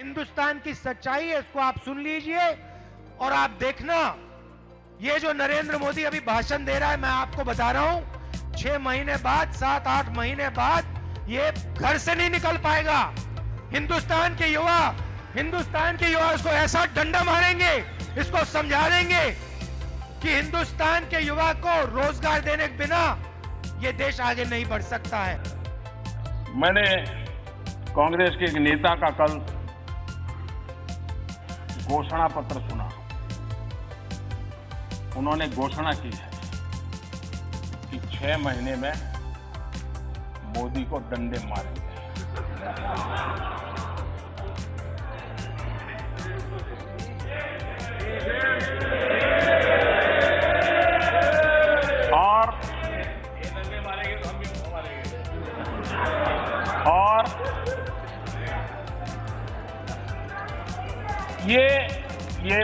हिंदुस्तान की सच्चाई है, इसको आप सुन लीजिए और आप देखना, ये जो नरेंद्र मोदी अभी भाषण दे रहा है, मैं आपको बता रहा हूं 6 महीने बाद, 7-8 महीने बाद ये घर से नहीं निकल पाएगा। हिंदुस्तान के युवा इसको ऐसा डंडा मारेंगे, इसको समझा देंगे कि हिंदुस्तान के युवा को रोजगार देने के बिना ये देश आगे नहीं बढ़ सकता है। मैंने कांग्रेस के एक नेता का कल घोषणा पत्र सुना। उन्होंने घोषणा की है कि 6 महीने में मोदी को डंडे मारेंगे। और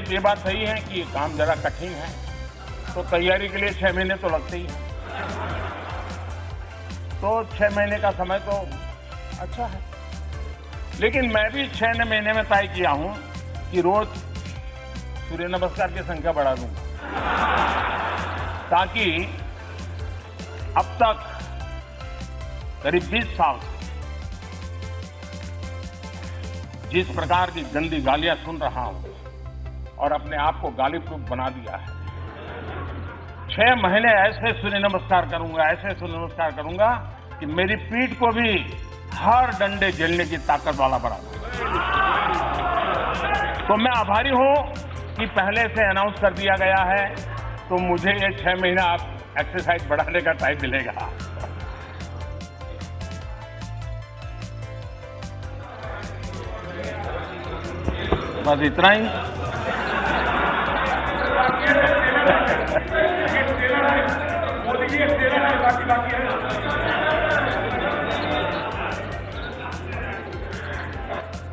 ये बात सही है कि ये काम जरा कठिन है, तो तैयारी के लिए 6 महीने तो लगते ही हैं। तो 6 महीने का समय तो अच्छा है, लेकिन मैं भी 6 महीने में तय किया हूं कि रोज सूर्य नमस्कार की संख्या बढ़ा दूंगा, ताकि अब तक करीब 20 साल से जिस प्रकार की गंदी गालियां सुन रहा हूं और अपने आप को गाली प्रूफ बना दिया है, 6 महीने ऐसे सूर्य नमस्कार करूंगा कि मेरी पीठ को भी हर डंडे झेलने की ताकत वाला बना दूंगा। तो मैं आभारी हूं कि पहले से अनाउंस कर दिया गया है, तो मुझे ये 6 महीना आप एक्सरसाइज बढ़ाने का टाइम मिलेगा। बस इतना ही।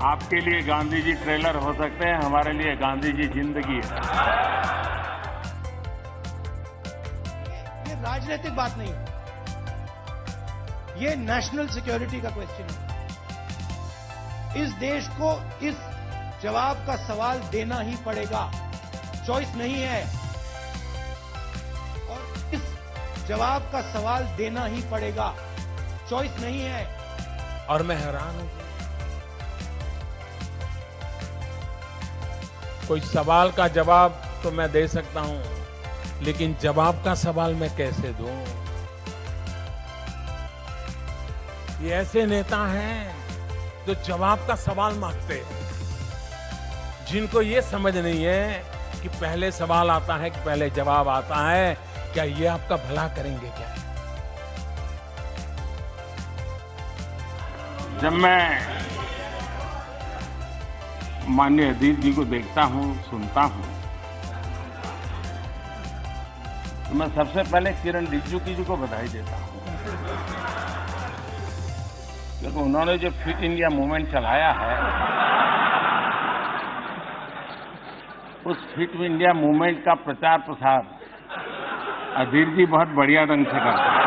आपके लिए गांधी जी ट्रेलर हो सकते हैं, हमारे लिए गांधी जी जिंदगी है। ये राजनीतिक बात नहीं, ये नेशनल सिक्योरिटी का क्वेश्चन है। इस देश को इस जवाब का सवाल देना ही पड़ेगा, चॉइस नहीं है। और इस जवाब का सवाल देना ही पड़ेगा, चॉइस नहीं है। और मैं हैरान हूं, कोई सवाल का जवाब तो मैं दे सकता हूं, लेकिन जवाब का सवाल मैं कैसे दूं? ये ऐसे नेता हैं जो जवाब का सवाल मांगते हैं, जिनको ये समझ नहीं है कि पहले सवाल आता है कि पहले जवाब आता है। क्या ये आपका भला करेंगे क्या? जब मैं माननीय अजीत जी को देखता हूं, सुनता हूं, तो मैं सबसे पहले किरण रिजिजू जी को बधाई देता हूं, क्योंकि उन्होंने जो फिट इंडिया मूवमेंट चलाया है, उस फिट इंडिया मूवमेंट का प्रचार प्रसार अजीत जी बहुत बढ़िया ढंग से करते हैं।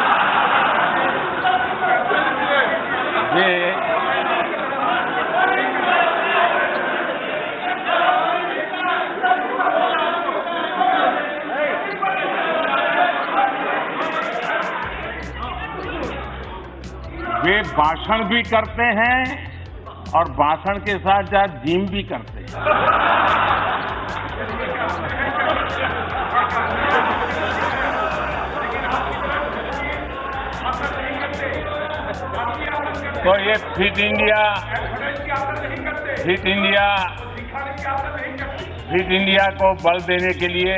वे भाषण भी करते हैं और भाषण के साथ साथ जिम भी करते हैं। तो ये फिट इंडिया को बल देने के लिए,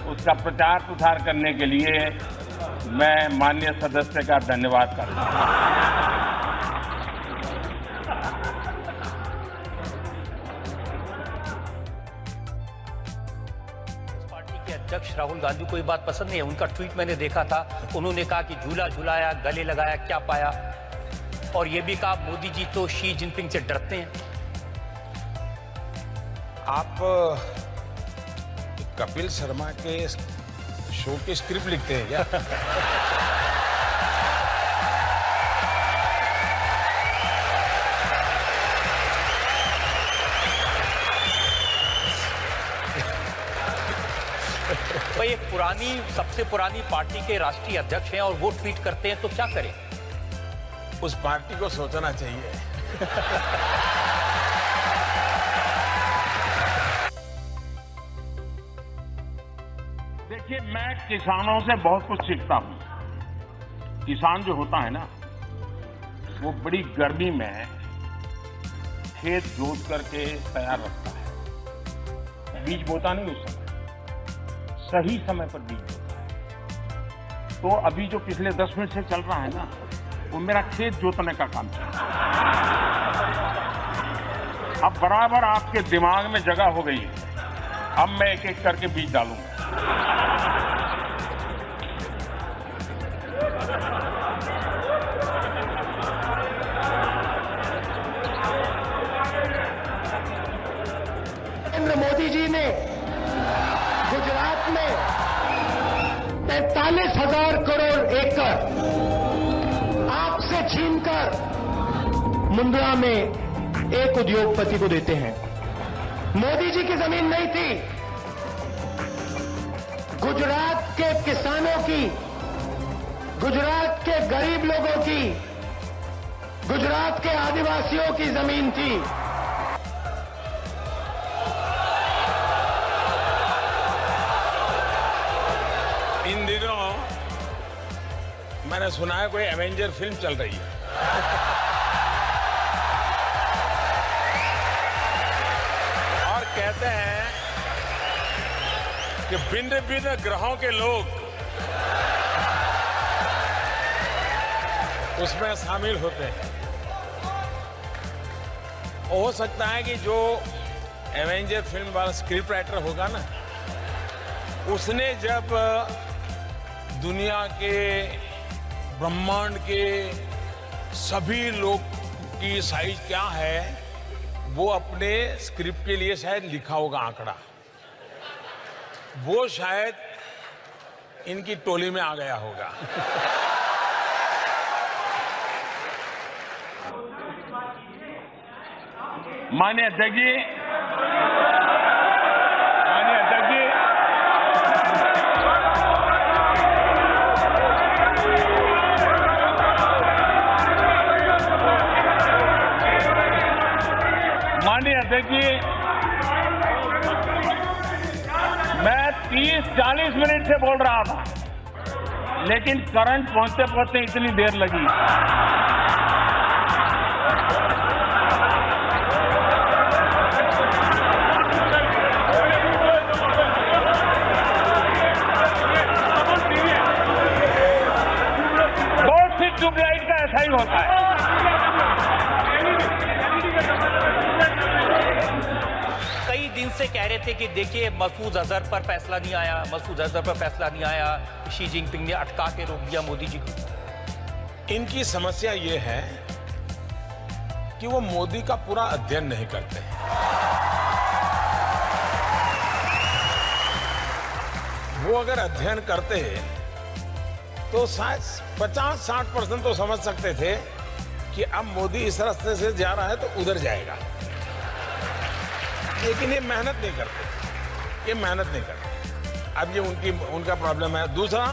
उसका प्रचार प्रसार करने के लिए मैं माननीय सदस्य का धन्यवाद करता हूं। पार्टी के अध्यक्ष राहुल गांधी को ये बात पसंद नहीं है। उनका ट्वीट मैंने देखा था, उन्होंने कहा कि झूला झुलाया, गले लगाया, क्या पाया। और ये भी कहा मोदी जी तो शी जिनपिंग से डरते हैं। आप कपिल शर्मा के शो की स्क्रिप्ट लिखते हैं क्या? भाई एक सबसे पुरानी पार्टी के राष्ट्रीय अध्यक्ष हैं और वो ट्वीट करते हैं तो क्या करें? उस पार्टी को सोचना चाहिए। देखिए, मैं किसानों से बहुत कुछ सीखता हूं। किसान जो होता है ना, वो बड़ी गर्मी में खेत जोत करके तैयार रखता है, बीज बोता नहीं उस समय, सही समय पर बीज बोता है। तो अभी जो पिछले 10 मिनट से चल रहा है ना, वो मेरा खेत जोतने का काम चल रहा है। अब बराबर आपके दिमाग में जगह हो गई है। अब मैं एक एक करके बीज डालूंगा। नरेंद्र मोदी जी ने गुजरात में 43,000 करोड़ एकड़ आपसे छीनकर मुंद्रा में एक उद्योगपति को देते हैं। मोदी जी की जमीन नहीं थी, गुजरात के किसानों की, गुजरात के गरीब लोगों की, गुजरात के आदिवासियों की जमीन थी। इन दिनों मैंने सुना है कोई एवेंजर फिल्म चल रही है। और कहते हैं कि भिन्न भिन्न ग्रहों के लोग उसमें शामिल होते हैं। हो सकता है कि जो एवेंजर फिल्म वाला स्क्रिप्ट राइटर होगा ना, उसने जब दुनिया के ब्रह्मांड के सभी लोग की साइज क्या है वो अपने स्क्रिप्ट के लिए शायद लिखा होगा आंकड़ा। वो शायद इनकी टोली में आ गया होगा। माननीय अध्यक्ष जी, माननीय अध्यक्ष जी, माननीय अध्यक्ष जी, मैं 30-40 मिनट से बोल रहा था, लेकिन करंट पहुंचते पहुंचते इतनी देर लगी। बहुत सी ट्यूबलाइट का ऐसा ही होता है। कई दिन से कह रहे थे कि देखिए मसूद अजहर पर फैसला नहीं आया, मसूद अजहर पर फैसला नहीं आया, शी जिनपिंग ने अटका के रोक दिया मोदी जी को। इनकी समस्या ये है कि वो मोदी का पूरा अध्ययन नहीं करते हैं। वो अगर अध्ययन करते तो शायद 50-60% तो समझ सकते थे कि अब मोदी इस रास्ते से जा रहा है तो उधर जाएगा। लेकिन ये मेहनत नहीं करते, ये मेहनत नहीं करते। अब ये उनका प्रॉब्लम है। दूसरा,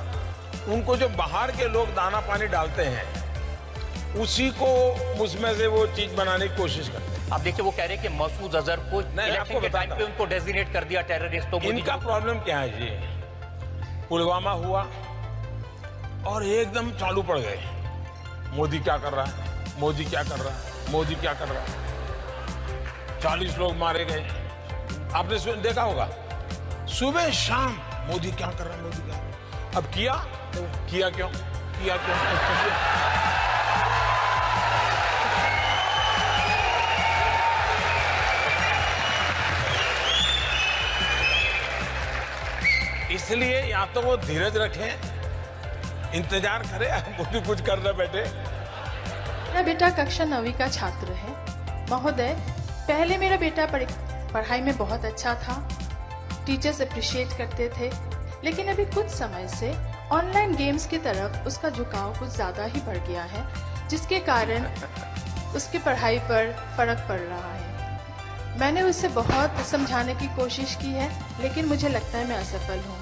उनको जो बाहर के लोग दाना पानी डालते हैं उसी को उसमें से वो चीज बनाने की कोशिश करते हैं। आप देखिए वो कह रहे हैं कि मसूद अजहर को इलेक्शन के टाइम पे उनको डेजिग्नेट कर दिया टेररिस्ट। तो इनका प्रॉब्लम क्या है जी? पुलवामा हुआ और एकदम चालू पड़ गए, मोदी क्या कर रहा है, मोदी क्या कर रहा है, मोदी क्या कर रहा है। 40 लोग मारे गए, आपने देखा होगा। सुबह शाम मोदी क्या कर रहा है, मोदी क्या कर रहा है। अब किया क्यों, किया क्यों? इसलिए या तो वो धीरज रखें, इंतजार करें, मोदी कुछ कर रहे बैठे। मेरा बेटा कक्षा 9वीं का छात्र है। महोदय, पहले मेरा बेटा पढ़ाई में बहुत अच्छा था, टीचर्स अप्रिशिएट करते थे, लेकिन अभी कुछ समय से ऑनलाइन गेम्स की तरफ उसका झुकाव कुछ ज़्यादा ही बढ़ गया है, जिसके कारण उसकी पढ़ाई पर फर्क पड़ रहा है। मैंने उसे बहुत समझाने की कोशिश की है, लेकिन मुझे लगता है मैं असफल हूँ।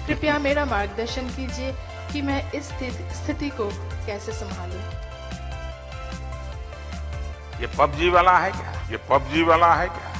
कृपया मेरा मार्गदर्शन कीजिए कि मैं इस स्थिति को कैसे संभालूं। ये पबजी वाला है क्या? ये पबजी वाला है क्या?